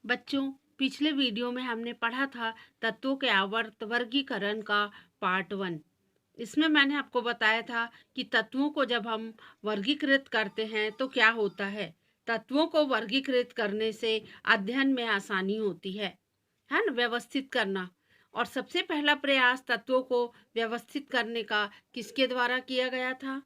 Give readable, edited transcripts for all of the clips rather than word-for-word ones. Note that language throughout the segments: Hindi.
बच्चों, पिछले वीडियो में हमने पढ़ा था तत्वों के आवर्त वर्गीकरण का पार्ट 1। इसमें मैंने आपको बताया था कि तत्वों को जब हम वर्गीकृत करते हैं तो क्या होता है। तत्वों को वर्गीकृत करने से अध्ययन में आसानी होती है ना, व्यवस्थित करना। और सबसे पहला प्रयास तत्वों को व्यवस्थित करने का किसके द्वारा किया गया था?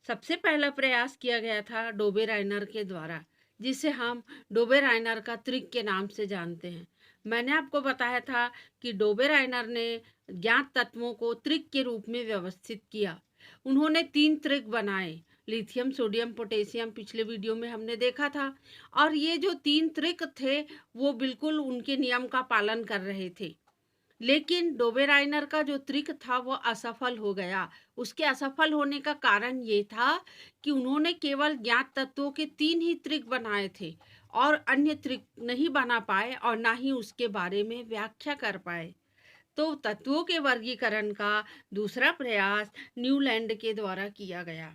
सबसे पहला प्रयास किया गया था डोबेराइनर के द्वारा, जिसे हम डोबेराइनर का त्रिक के नाम से जानते हैं। मैंने आपको बताया था कि डोबेराइनर ने ज्ञात तत्वों को त्रिक के रूप में व्यवस्थित किया। उन्होंने 3 त्रिक बनाए, लिथियम, सोडियम, पोटेशियम। पिछले वीडियो में हमने देखा था। और ये जो 3 त्रिक थे वो बिल्कुल उनके नियम का पालन कर रहे थे। लेकिन डोबेराइनर का जो ट्रिक था वो असफल हो गया। उसके असफल होने का कारण ये था कि उन्होंने केवल ज्ञात तत्वों के 3 ही ट्रिक बनाए थे और अन्य ट्रिक नहीं बना पाए और ना ही उसके बारे में व्याख्या कर पाए। तो तत्वों के वर्गीकरण का दूसरा प्रयास न्यूलैंड के द्वारा किया गया।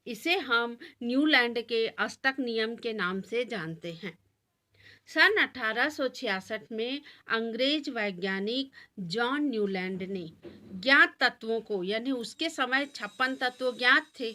इसे हम न्यूलैंड के अष्टक नियम के नाम से जानते हैं। सन 1866 में अंग्रेज वैज्ञानिक जॉन न्यूलैंड ने ज्ञात तत्वों को, यानी उसके समय 56 तत्व ज्ञात थे,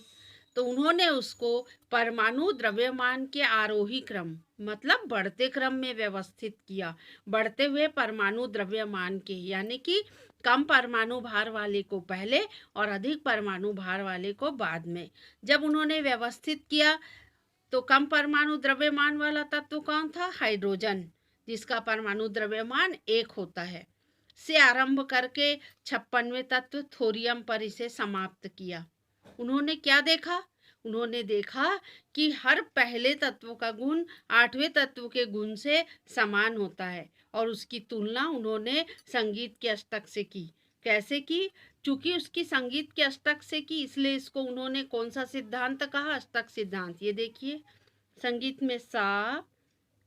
तो उन्होंने उसको परमाणु द्रव्यमान के आरोही क्रम, मतलब बढ़ते क्रम में व्यवस्थित किया। बढ़ते हुए परमाणु द्रव्यमान के, यानी कि कम परमाणु भार वाले को पहले और अधिक परमाणु भार वाले को बाद में। जब उन्होंने व्यवस्थित किया तो कम परमाणु द्रव्यमान वाला तत्व कौन था? हाइड्रोजन, जिसका परमाणु द्रव्यमान 1 होता है, से आरंभ करके 56वें तत्व थोरियम पर इसे समाप्त किया। उन्होंने क्या देखा? उन्होंने देखा कि हर पहले तत्व का गुण 8वें तत्व के गुण से समान होता है और उसकी तुलना उन्होंने संगीत के अष्टक से की। कैसे की? चूंकि उसकी संगीत के अष्टक से की, इसलिए इसको उन्होंने कौन सा सिद्धांत कहा? अष्टक सिद्धांत। ये देखिए, संगीत में सा,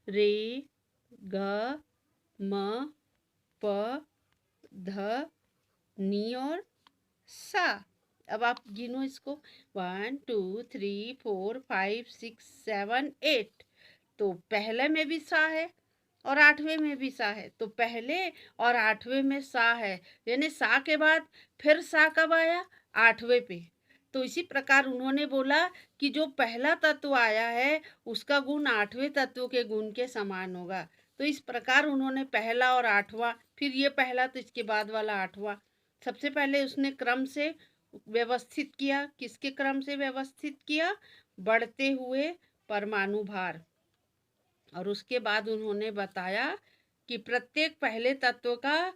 रे, ग, म, प, ध, नी और सा। अब आप गिनो इसको, 1 2 3 4 5 6 7 8। तो पहले में भी सा है और 8वें में भी सा है, तो पहले और 8वें में सा है, यानी सा के बाद फिर सा कब आया? 8वें पे। तो इसी प्रकार उन्होंने बोला कि जो पहला तत्व आया है उसका गुण 8वें तत्व के गुण के समान होगा। तो इस प्रकार उन्होंने पहला और 8वां, फिर ये पहला तो इसके बाद वाला 8वां, सबसे पहले उसने क्रम से व्यवस्थित किया। किसके क्रम से व्यवस्थित किया? बढ़ते हुए परमाणु भार। और उसके बाद उन्होंने बताया कि प्रत्येक पहले तत्व का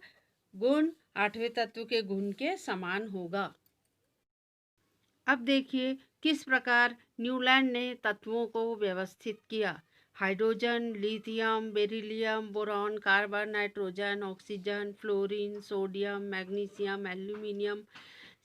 गुण 8वें तत्व के गुण के समान होगा। अब देखिए किस प्रकार न्यूलैंड ने तत्वों को व्यवस्थित किया। Hydrogen, lithium, beryllium, boron, carbon, nitrogen, oxygen, fluorine, sodium, magnesium, aluminium,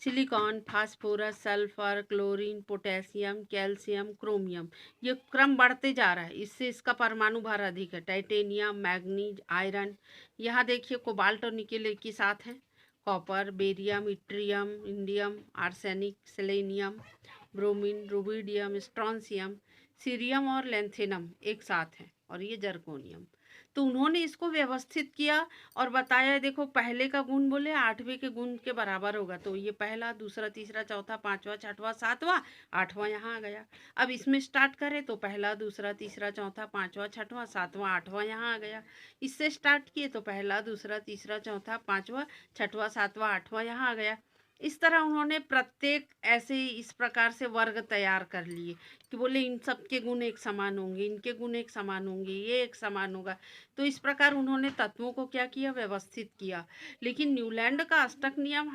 silicon, phosphorus, sulphur, chlorine, potassium, calcium, chromium. ये क्रम बढ़ते जा रहा है, इससे इसका परमाणु भार अधिक है। Titanium, manganese, iron. यहाँ देखिए कोबाल्ट और निकेल एक ही साथ हैं। Copper, barium, yttrium, indium, arsenic, selenium, bromine, rubidium, strontium, cerium और लेंथेनम एक साथ हैं, और ये जर्कोनियम। तो उन्होंने इसको व्यवस्थित किया और बताया, देखो पहले का गुण बोले 8वें के गुण के बराबर होगा, तो ये पहला, दूसरा, तीसरा, चौथा, पांचवा, छठवां, सातवां, 8वां यहाँ आ गया। अब इसमें स्टार्ट करें तो पहला, दूसरा, तीसरा, चौथा, पांचवा, छठवां, सातवां, 8वां यहाँ आ गया। इससे स्टार्ट किए तो पहला, दूसरा, तीसरा, चौथा, पांचवा, छठवां, सातवां, 8वां यहाँ आ गया। इस तरह उन्होंने प्रत्येक ऐसे ही इस प्रकार से वर्ग तैयार कर लिए कि बोले इन सब के गुण एक समान होंगे, इनके गुण एक समान होंगे, ये एक समान होगा। तो इस प्रकार उन्होंने तत्वों को क्या किया? व्यवस्थित किया। लेकिन न्यूलैंड का अष्टक नियम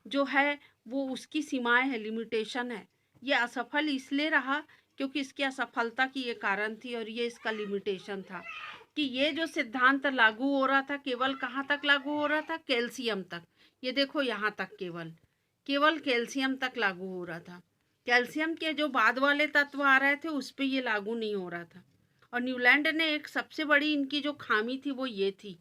जो है वो उसकी सीमाएं है, लिमिटेशन है। ये असफल इसलिए रहा क्योंकि इसकी असफलता की ये कारण थी और ये इसका लिमिटेशन था कि ये जो सिद्धांत लागू हो रहा था केवल कहाँ तक लागू हो रहा था? कैल्शियम तक। ये देखो यहाँ तक केवल केवल कैल्शियम तक लागू हो रहा था। कैल्शियम के जो बाद वाले तत्व आ रहे थे उस पर ये लागू नहीं हो रहा था। और न्यूलैंड ने एक सबसे बड़ी इनकी जो खामी थी वो ये थी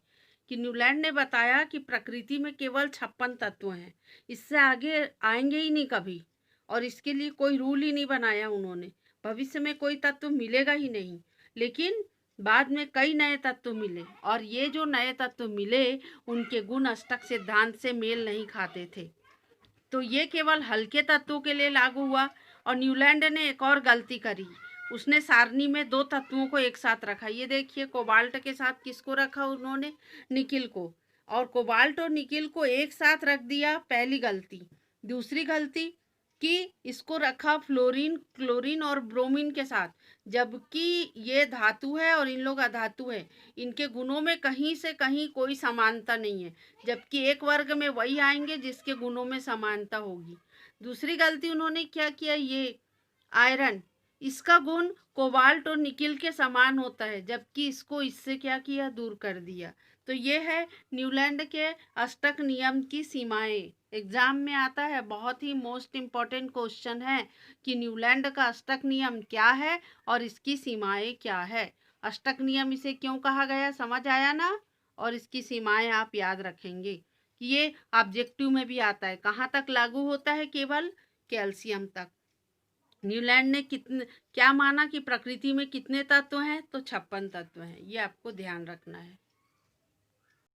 कि न्यूलैंड ने बताया कि प्रकृति में केवल 56 तत्व हैं, इससे आगे आएंगे ही नहीं कभी। और इसके लिए कोई रूल ही नहीं बनाया उन्होंने, भविष्य में कोई तत्व मिलेगा ही नहीं। लेकिन बाद में कई नए तत्व मिले और ये जो नए तत्व मिले उनके गुण अष्टक सिद्धांत से मेल नहीं खाते थे। तो ये केवल हल्के तत्वों के लिए लागू हुआ। और न्यूलैंड ने एक और गलती करी, उसने सारणी में दो तत्वों को एक साथ रखा। ये देखिए, कोबाल्ट के साथ किसको रखा उन्होंने? निकिल को। और कोबाल्ट और निकिल को एक साथ रख दिया, पहली गलती। दूसरी गलती कि इसको रखा फ्लोरीन, क्लोरीन और ब्रोमीन के साथ, जबकि ये धातु है और इन लोग अधातु है। इनके गुणों में कहीं से कहीं कोई समानता नहीं है, जबकि एक वर्ग में वही आएंगे जिसके गुणों में समानता होगी। दूसरी गलती उन्होंने क्या किया, ये आयरन, इसका गुण कोबाल्ट और निकिल के समान होता है, जबकि इसको इससे क्या किया, दूर कर दिया। तो ये है न्यूलैंड के अष्टक नियम की सीमाएं। एग्जाम में आता है, बहुत ही मोस्ट इम्पॉर्टेंट क्वेश्चन है कि न्यूलैंड का अष्टक नियम क्या है और इसकी सीमाएं क्या है। अष्टक नियम इसे क्यों कहा गया, समझ आया ना? और इसकी सीमाएं आप याद रखेंगे कि ये ऑब्जेक्टिव में भी आता है। कहाँ तक लागू होता है? केवल कैल्शियम तक। न्यूलैंड ने कितने क्या माना कि प्रकृति में कितने तत्व हैं? तो 56 तत्व हैं। ये आपको ध्यान रखना है।